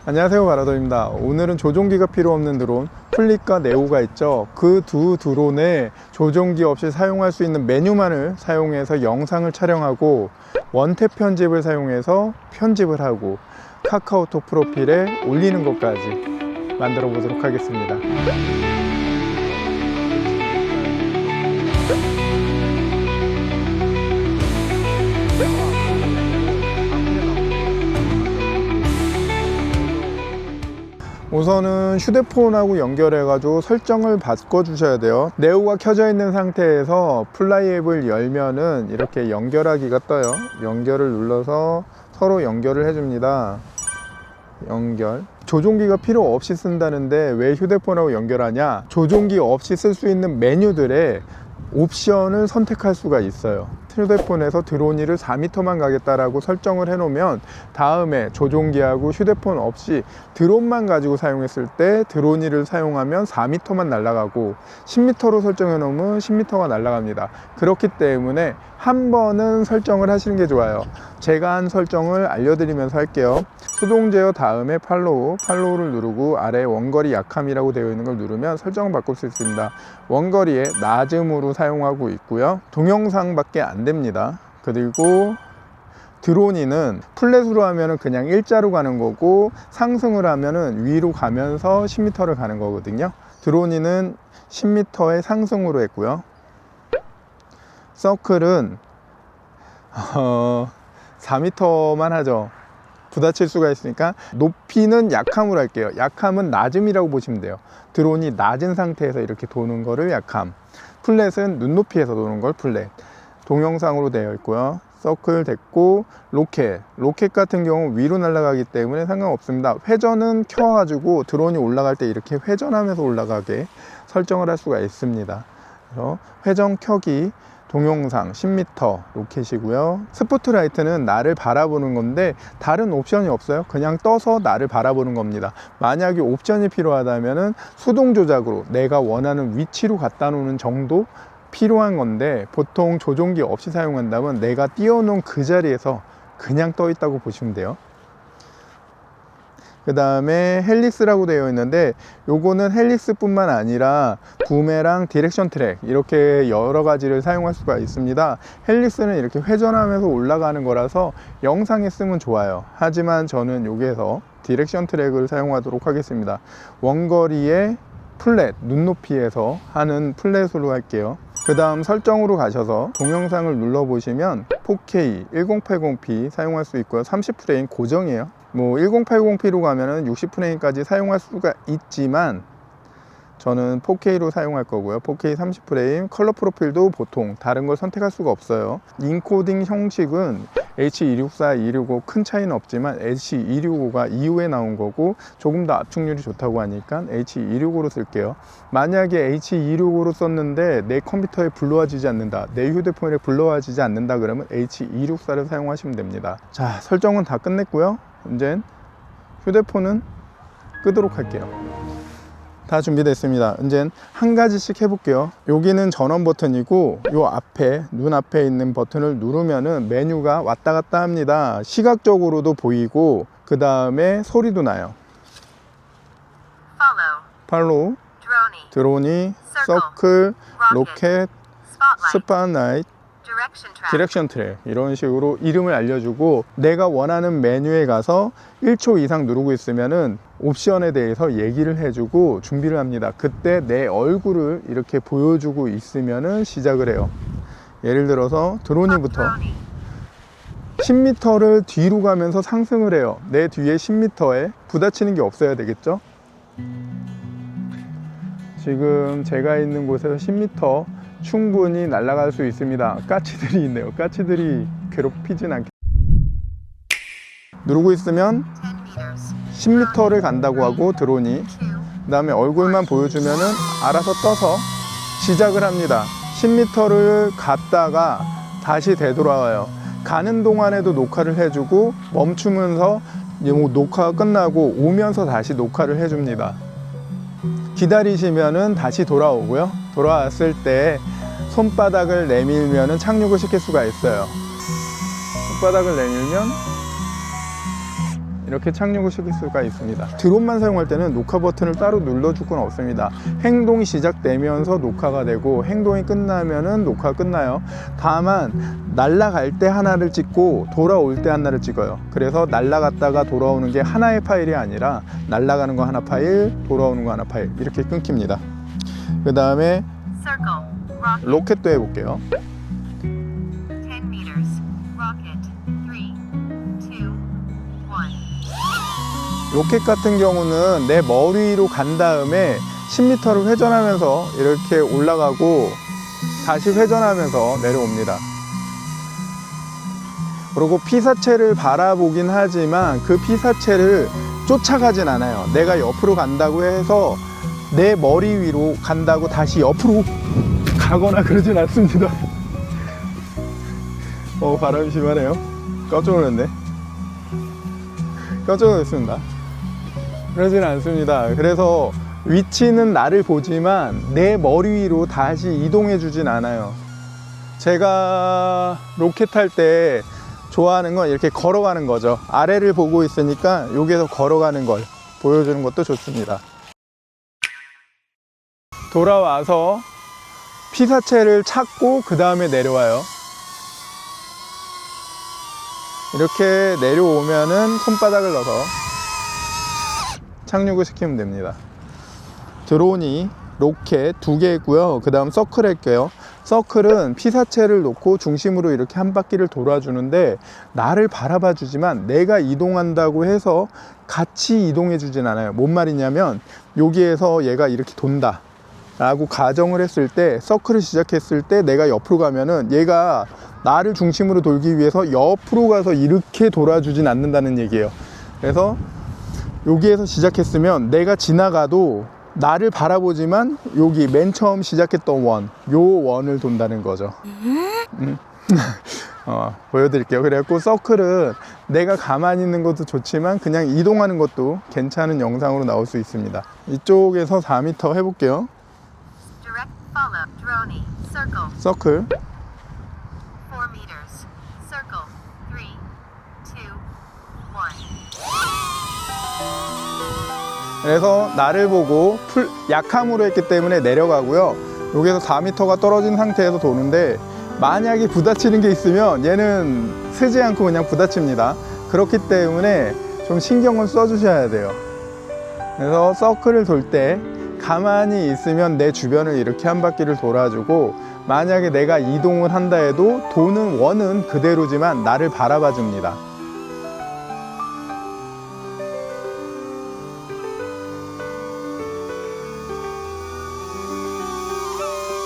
안녕하세요, 바라더입니다. 오늘은 조종기가 필요 없는 드론 플릿과 네오가 있죠. 그 두 드론에 조종기 없이 사용할 수 있는 메뉴만을 사용해서 영상을 촬영하고 원탭 편집을 사용해서 편집을 하고 카카오톡 프로필에 올리는 것까지 만들어 보도록 하겠습니다. 우선은 휴대폰하고 연결해 가지고 설정을 바꿔 주셔야 돼요. 네오가 켜져 있는 상태에서 플라이 앱을 열면은 이렇게 연결하기가 떠요. 연결을 눌러서 서로 연결을 해 줍니다. 연결. 조종기가 필요 없이 쓴다는데 왜 휴대폰하고 연결하냐? 조종기 없이 쓸 수 있는 메뉴들의 옵션을 선택할 수가 있어요. 휴대폰에서 드론이를 4m만 가겠다라고 설정을 해 놓으면 다음에 조종기하고 휴대폰 없이 드론만 가지고 사용했을 때 드론이를 사용하면 4m만 날아가고 10m로 설정해 놓으면 10m가 날아갑니다. 그렇기 때문에 한 번은 설정을 하시는 게 좋아요. 제가 한 설정을 알려드리면서 할게요. 수동 제어 다음에 팔로우를 누르고 아래 원거리 약함이라고 되어 있는 걸 누르면 설정을 바꿀 수 있습니다. 원거리에 낮음으로 사용하고 있고요. 동영상밖에 안 됩니다. 그리고 드론이는 플랫으로 하면은 그냥 일자로 가는 거고 상승을 하면은 위로 가면서 10m를 가는 거거든요. 드론이는 10m의 상승으로 했고요. 서클은 4m만 하죠. 부딪힐 수가 있으니까 높이는 약함으로 할게요. 약함은 낮음이라고 보시면 돼요. 드론이 낮은 상태에서 이렇게 도는 거를 약함, 플랫은 눈높이에서 도는 걸 플랫. 동영상으로 되어 있고요. 서클 됐고, 로켓 같은 경우 위로 날아가기 때문에 상관없습니다. 회전은 켜가지고 드론이 올라갈 때 이렇게 회전하면서 올라가게 설정을 할 수가 있습니다. 그래서 회전 켜기, 동영상 10m 로켓이고요. 스포트라이트는 나를 바라보는 건데 다른 옵션이 없어요. 그냥 떠서 나를 바라보는 겁니다. 만약에 옵션이 필요하다면 수동 조작으로 내가 원하는 위치로 갖다 놓는 정도 필요한 건데, 보통 조종기 없이 사용한다면 내가 띄워놓은 그 자리에서 그냥 떠 있다고 보시면 돼요. 그 다음에 헬릭스라고 되어 있는데, 요거는 헬릭스 뿐만 아니라 부메랑 디렉션 트랙 이렇게 여러 가지를 사용할 수가 있습니다. 헬릭스는 이렇게 회전하면서 올라가는 거라서 영상에 쓰면 좋아요. 하지만 저는 여기에서 디렉션 트랙을 사용하도록 하겠습니다. 원거리에 플랫, 눈높이에서 하는 플랫으로 할게요. 그 다음 설정으로 가셔서 동영상을 눌러 보시면 4K 1080p 사용할 수 있고요. 30프레임 고정이에요. 뭐 1080p로 가면은 60프레임까지 사용할 수가 있지만 저는 4K로 사용할 거고요. 4K 30프레임, 컬러 프로필도 보통 다른 걸 선택할 수가 없어요. 인코딩 형식은 H264, 265 큰 차이는 없지만 H265가 이후에 나온 거고 조금 더 압축률이 좋다고 하니까 H265로 쓸게요. 만약에 H265로 썼는데 내 컴퓨터에 불러와지지 않는다, 내 휴대폰에 불러와지지 않는다 그러면 H264를 사용하시면 됩니다. 자, 설정은 다 끝냈고요. 이제 휴대폰은 끄도록 할게요. 다 준비됐습니다. 이제 한 가지씩 해볼게요. 여기는 전원 버튼이고 요 앞에, 눈 앞에 있는 버튼을 누르면은 메뉴가 왔다 갔다 합니다. 시각적으로도 보이고 그 다음에 소리도 나요. 팔로우, 드론이, 서클, 로켓, 스팟라이트, 디렉션 트랙 이런 식으로 이름을 알려주고, 내가 원하는 메뉴에 가서 1초 이상 누르고 있으면은 옵션에 대해서 얘기를 해주고 준비를 합니다. 그때 내 얼굴을 이렇게 보여주고 있으면은 시작을 해요. 예를 들어서 드론이부터 10m를 뒤로 가면서 상승을 해요. 내 뒤에 10m에 부딪히는 게 없어야 되겠죠. 지금 제가 있는 곳에서 10m 충분히 날아갈 수 있습니다. 까치들이 있네요. 까치들이 괴롭히진 않게. 누르고 있으면 10m를 간다고 하고 드론이, 그 다음에 얼굴만 보여주면은 알아서 떠서 시작을 합니다. 10m를 갔다가 다시 되돌아와요. 가는 동안에도 녹화를 해주고 멈추면서 녹화가 끝나고 오면서 다시 녹화를 해줍니다. 기다리시면은 다시 돌아오고요. 돌아왔을 때 손바닥을 내밀면은 착륙을 시킬 수가 있어요. 손바닥을 내밀면 이렇게 착륙을 시킬 수가 있습니다. 드론만 사용할 때는 녹화 버튼을 따로 눌러줄 건 없습니다. 행동이 시작되면서 녹화가 되고 행동이 끝나면은 녹화가 끝나요. 다만 날아갈 때 하나를 찍고 돌아올 때 하나를 찍어요. 그래서 날아갔다가 돌아오는 게 하나의 파일이 아니라 날아가는 거 하나 파일, 돌아오는 거 하나 파일 이렇게 끊깁니다. 그 다음에 로켓도 해볼게요. 로켓 같은 경우는 내 머리 위로 간 다음에 10m를 회전하면서 이렇게 올라가고 다시 회전하면서 내려옵니다. 그리고 피사체를 바라보긴 하지만 그 피사체를 쫓아가진 않아요. 내가 옆으로 간다고 해서 내 머리 위로 간다고 다시 옆으로 가거나 그러진 않습니다. 바람이 심하네요. 깜짝 놀랐네. 깜짝 놀랐습니다. 그러진 않습니다. 그래서 위치는 나를 보지만 내 머리 위로 다시 이동해 주진 않아요. 제가 로켓 탈 때 좋아하는 건 이렇게 걸어가는 거죠. 아래를 보고 있으니까 여기에서 걸어가는 걸 보여주는 것도 좋습니다. 돌아와서 피사체를 찾고 그 다음에 내려와요. 이렇게 내려오면은 손바닥을 넣어서 착륙을 시키면 됩니다. 드론이 로켓 2개 있고요. 그 다음 서클 할게요. 서클은 피사체를 놓고 중심으로 이렇게 한 바퀴를 돌아주는데 나를 바라봐 주지만 내가 이동한다고 해서 같이 이동해 주진 않아요. 뭔 말이냐면 여기에서 얘가 이렇게 돈다 라고 가정을 했을 때, 서클을 시작했을 때 내가 옆으로 가면은 얘가 나를 중심으로 돌기 위해서 옆으로 가서 이렇게 돌아주진 않는다는 얘기예요. 그래서 여기에서 시작했으면 내가 지나가도 나를 바라보지만 여기 맨 처음 시작했던 원, 요 원을 돈다는 거죠. 보여드릴게요. 그래갖고 서클은 내가 가만히 있는 것도 좋지만 그냥 이동하는 것도 괜찮은 영상으로 나올 수 있습니다. 이쪽에서 4m 해볼게요. 서클 그래서 나를 보고 약함으로 했기 때문에 내려가고요. 여기서 4m가 떨어진 상태에서 도는데 만약에 부딪히는 게 있으면 얘는 쓰지 않고 그냥 부딪힙니다. 그렇기 때문에 좀 신경을 써주셔야 돼요. 그래서 서클을 돌 때 가만히 있으면 내 주변을 이렇게 한 바퀴를 돌아주고, 만약에 내가 이동을 한다 해도 도는 원은 그대로지만 나를 바라봐 줍니다.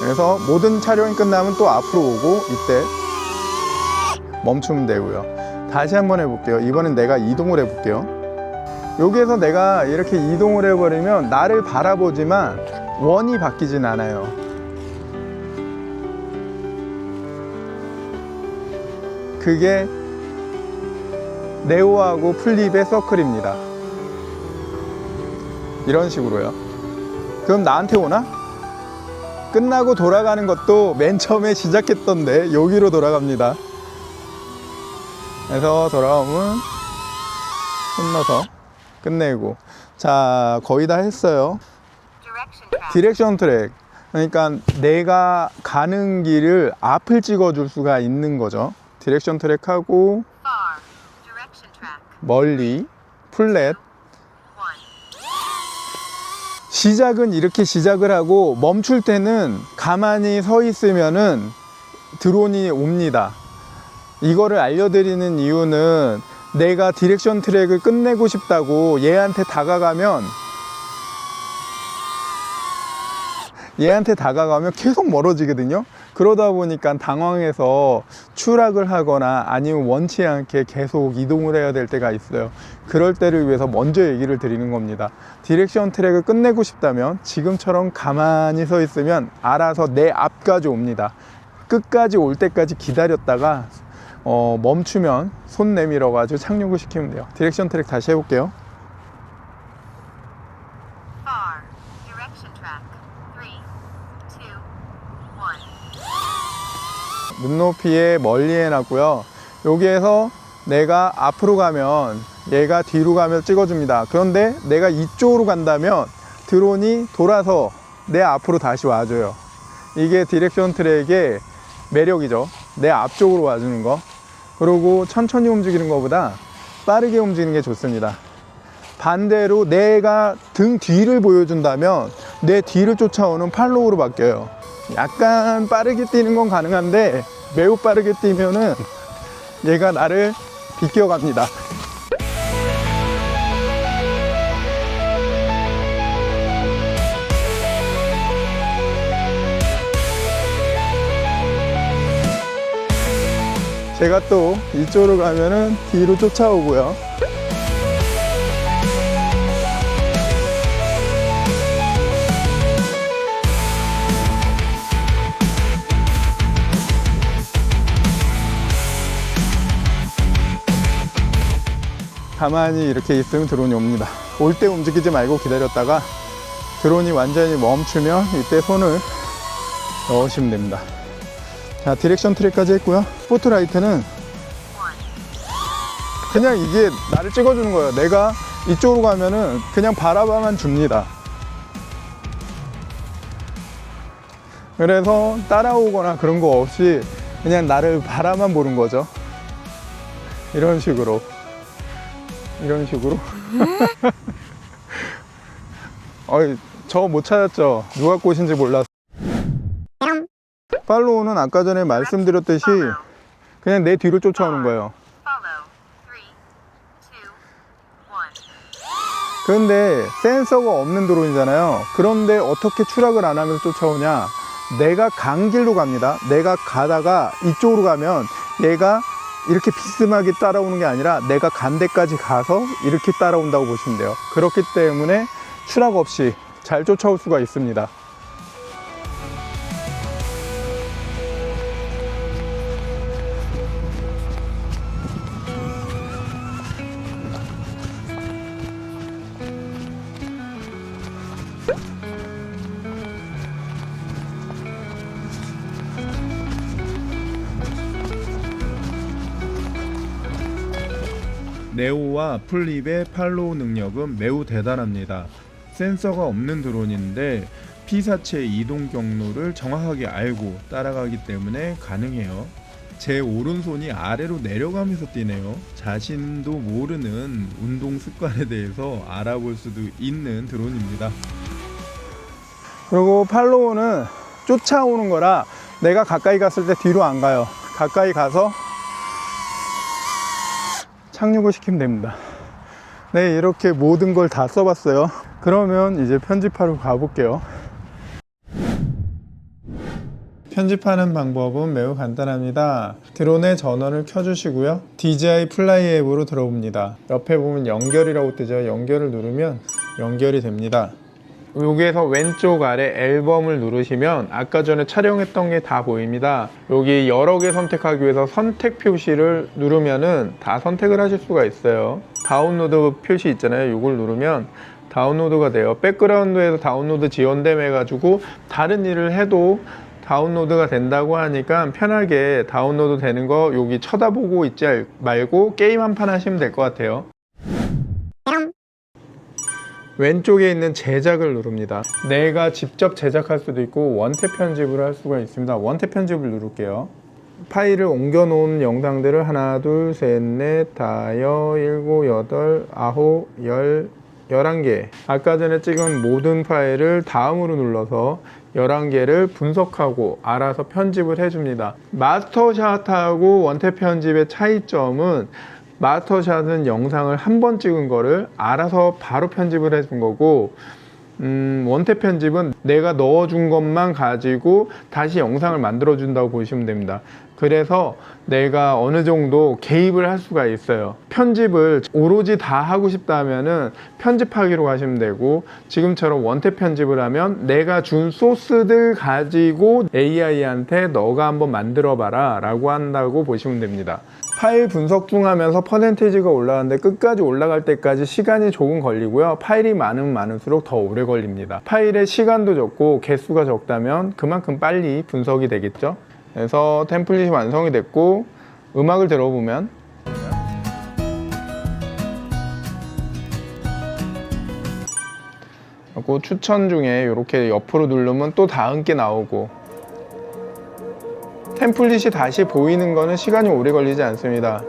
그래서 모든 촬영이 끝나면 또 앞으로 오고 이때 멈추면 되고요. 다시 한번 해볼게요. 이번엔 내가 이동을 해볼게요. 여기에서 내가 이렇게 이동을 해버리면 나를 바라보지만 원이 바뀌진 않아요. 그게 네오하고 플립의 서클입니다. 이런 식으로요. 그럼 나한테 오나? 끝나고 돌아가는 것도 맨 처음에 시작했던데 여기로 돌아갑니다. 그래서 돌아오면 손 넣어서 끝내고, 자 거의 다 했어요. 디렉션 트랙, 그러니까 내가 가는 길을 앞을 찍어줄 수가 있는 거죠. 디렉션 트랙하고 멀리, 플랫. 시작은 이렇게 시작을 하고 멈출 때는 가만히 서 있으면은 드론이 옵니다. 이거를 알려드리는 이유는 내가 디렉션 트랙을 끝내고 싶다고 얘한테 다가가면 계속 멀어지거든요. 그러다 보니까 당황해서 추락을 하거나 아니면 원치 않게 계속 이동을 해야 될 때가 있어요. 그럴 때를 위해서 먼저 얘기를 드리는 겁니다. 디렉션 트랙을 끝내고 싶다면 지금처럼 가만히 서 있으면 알아서 내 앞까지 옵니다. 끝까지 올 때까지 기다렸다가 멈추면 손 내밀어 가지고 착륙을 시키면 돼요. 디렉션 트랙 다시 해볼게요. 눈높이에 멀리 해놨고요. 여기에서 내가 앞으로 가면 얘가 뒤로 가면 찍어줍니다. 그런데 내가 이쪽으로 간다면 드론이 돌아서 내 앞으로 다시 와줘요. 이게 디렉션 트랙의 매력이죠. 내 앞쪽으로 와주는 거. 그리고 천천히 움직이는 것보다 빠르게 움직이는 게 좋습니다. 반대로 내가 등 뒤를 보여준다면 내 뒤를 쫓아오는 팔로우로 바뀌어요. 약간 빠르게 뛰는 건 가능한데 매우 빠르게 뛰면은 얘가 나를 비껴갑니다. 제가 또 이쪽으로 가면은 뒤로 쫓아오고요. 가만히 이렇게 있으면 드론이 옵니다. 올 때 움직이지 말고 기다렸다가 드론이 완전히 멈추면 이때 손을 넣으시면 됩니다. 자, 디렉션 트랙까지 했고요. 스포트라이트는 그냥 이게 나를 찍어주는 거예요. 내가 이쪽으로 가면은 그냥 바라봐만 줍니다. 그래서 따라오거나 그런 거 없이 그냥 나를 바라만 보는 거죠. 이런 식으로. 저 못 찾았죠? 누가 꽃인지 몰라서. 팔로우는 아까 전에 말씀드렸듯이 그냥 내 뒤로 쫓아오는 거예요. 그런데 센서가 없는 드론이잖아요. 그런데 어떻게 추락을 안 하면서 쫓아오냐? 내가 간 길로 갑니다. 내가 가다가 이쪽으로 가면 얘가 이렇게 비스듬하게 따라오는 게 아니라 내가 간 데까지 가서 이렇게 따라온다고 보시면 돼요. 그렇기 때문에 추락 없이 잘 쫓아올 수가 있습니다. 네오와 플립의 팔로우 능력은 매우 대단합니다. 센서가 없는 드론인데 피사체의 이동 경로를 정확하게 알고 따라가기 때문에 가능해요. 제 오른손이 아래로 내려가면서 뛰네요. 자신도 모르는 운동 습관에 대해서 알아볼 수도 있는 드론입니다. 그리고 팔로우는 쫓아오는 거라 내가 가까이 갔을 때 뒤로 안 가요. 가까이 가서 착륙을 시키면 됩니다. 네, 이렇게 모든 걸 다 써봤어요. 그러면 이제 편집하러 가볼게요. 편집하는 방법은 매우 간단합니다. 드론의 전원을 켜주시고요. DJI 플라이 앱으로 들어옵니다. 옆에 보면 연결이라고 뜨죠. 연결을 누르면 연결이 됩니다. 여기에서 왼쪽 아래 앨범을 누르시면 아까 전에 촬영했던 게 다 보입니다. 여기 여러 개 선택하기 위해서 선택 표시를 누르면은 다 선택을 하실 수가 있어요. 다운로드 표시 있잖아요. 이걸 누르면 다운로드가 돼요. 백그라운드에서 다운로드 지원됨 해가지고 다른 일을 해도 다운로드가 된다고 하니까 편하게 다운로드 되는 거 여기 쳐다보고 있지 말고 게임 한 판 하시면 될 것 같아요. 왼쪽에 있는 제작을 누릅니다. 내가 직접 제작할 수도 있고 원탭 편집을 할 수가 있습니다. 원탭 편집을 누를게요. 파일을 옮겨 놓은 영상들을 하나, 둘, 셋, 넷, 다섯, 일곱, 여덟, 아홉, 11개. 아까 전에 찍은 모든 파일을 다음으로 눌러서 11개를 분석하고 알아서 편집을 해줍니다. 마스터샷하고 원탭 편집의 차이점은 마스터샷은 영상을 한 번 찍은 거를 알아서 바로 편집을 해준 거고, 원탭 편집은 내가 넣어준 것만 가지고 다시 영상을 만들어 준다고 보시면 됩니다. 그래서 내가 어느 정도 개입을 할 수가 있어요. 편집을 오로지 다 하고 싶다면은 편집하기로 가시면 되고, 지금처럼 원탭 편집을 하면 내가 준 소스들 가지고 AI한테 너가 한번 만들어 봐라 라고 한다고 보시면 됩니다. 파일 분석 중 하면서 퍼센테이지가 올라가는데 끝까지 올라갈 때까지 시간이 조금 걸리고요. 파일이 많으면 많을수록 더 오래 걸립니다. 파일의 시간도 적고 개수가 적다면 그만큼 빨리 분석이 되겠죠. 그래서 템플릿이 완성이 됐고 음악을 들어보면 그리고 추천 중에 이렇게 옆으로 누르면 또 다음 게 나오고, 템플릿이 다시 보이는 거는 시간이 오래 걸리지 않습니다.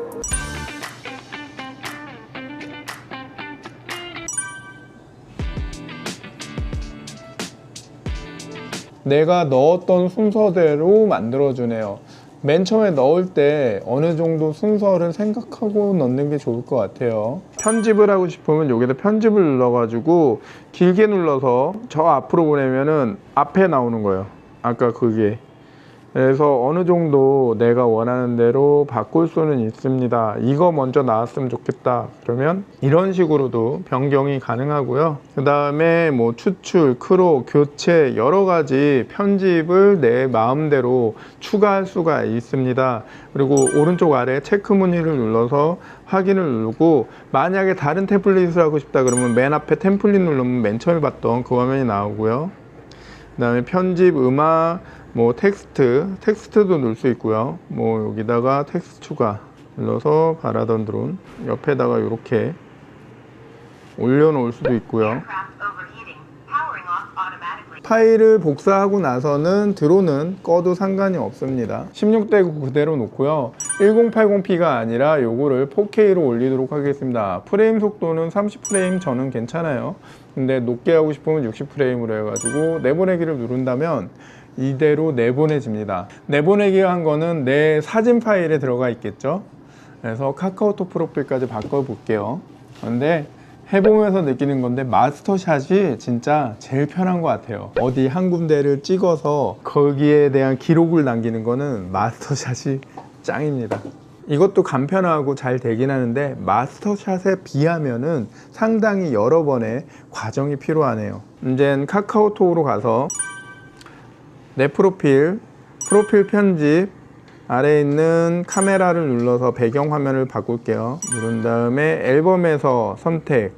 내가 넣었던 순서대로 만들어주네요. 맨 처음에 넣을 때 어느 정도 순서를 생각하고 넣는 게 좋을 것 같아요. 편집을 하고 싶으면 여기다 편집을 눌러가지고 길게 눌러서 저 앞으로 보내면은 앞에 나오는 거예요. 아까 그게. 그래서 어느 정도 내가 원하는 대로 바꿀 수는 있습니다. 이거 먼저 나왔으면 좋겠다. 그러면 이런 식으로도 변경이 가능하고요. 그 다음에 뭐 추출, 크롭, 교체 여러 가지 편집을 내 마음대로 추가할 수가 있습니다. 그리고 오른쪽 아래 체크 무늬를 눌러서 확인을 누르고, 만약에 다른 템플릿을 하고 싶다 그러면 맨 앞에 템플릿 누르면 맨 처음에 봤던 그 화면이 나오고요. 그 다음에 편집, 음악, 뭐 텍스트도 넣을 수 있고요. 뭐 여기다가 텍스트 추가 눌러서 바라던 드론 옆에다가 이렇게 올려놓을 수도 있고요. 파일을 복사하고 나서는 드론은 꺼도 상관이 없습니다. 16대9 그대로 놓고요. 1080p가 아니라 요거를 4K로 올리도록 하겠습니다. 프레임 속도는 30프레임 저는 괜찮아요. 근데 높게 하고 싶으면 60프레임으로 해가지고 내보내기를 누른다면 이대로 내보내집니다. 내보내기 한 거는 내 사진 파일에 들어가 있겠죠. 그래서 카카오톡 프로필까지 바꿔볼게요. 근데 해보면서 느끼는 건데 마스터샷이 진짜 제일 편한 것 같아요. 어디 한 군데를 찍어서 거기에 대한 기록을 남기는 거는 마스터샷이 짱입니다. 이것도 간편하고 잘 되긴 하는데 마스터샷에 비하면은 상당히 여러 번의 과정이 필요하네요. 이젠 카카오톡으로 가서 내 프로필 편집 아래에 있는 카메라를 눌러서 배경화면을 바꿀게요. 누른 다음에 앨범에서 선택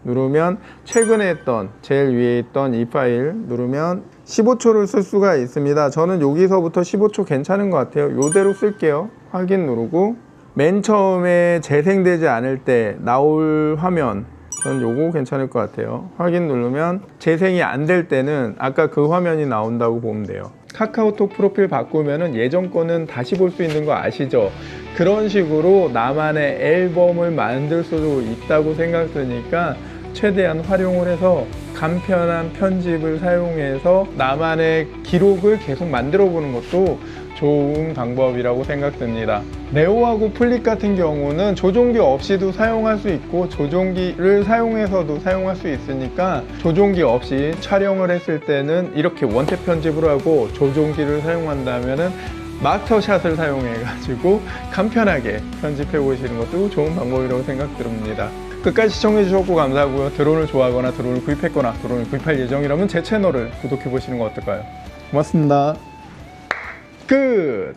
누르면 최근에 했던 제일 위에 있던 이 파일 누르면 15초를 쓸 수가 있습니다. 저는 여기서부터 15초 괜찮은 것 같아요. 이대로 쓸게요. 확인 누르고 맨 처음에 재생되지 않을 때 나올 화면, 저는 요거 괜찮을 것 같아요. 확인 누르면 재생이 안 될 때는 아까 그 화면이 나온다고 보면 돼요. 카카오톡 프로필 바꾸면은 예전 거는 다시 볼 수 있는 거 아시죠? 그런 식으로 나만의 앨범을 만들 수도 있다고 생각드니까 최대한 활용을 해서 간편한 편집을 사용해서 나만의 기록을 계속 만들어 보는 것도 좋은 방법이라고 생각됩니다. 네오하고 플립 같은 경우는 조종기 없이도 사용할 수 있고 조종기를 사용해서도 사용할 수 있으니까 조종기 없이 촬영을 했을 때는 이렇게 원탭 편집을 하고 조종기를 사용한다면은 마스터샷을 사용해 가지고 간편하게 편집해 보시는 것도 좋은 방법이라고 생각됩니다. 끝까지 시청해 주셨고 감사하고요. 드론을 좋아하거나 드론을 구입했거나 드론을 구입할 예정이라면 제 채널을 구독해 보시는 거 어떨까요? 고맙습니다. 끝!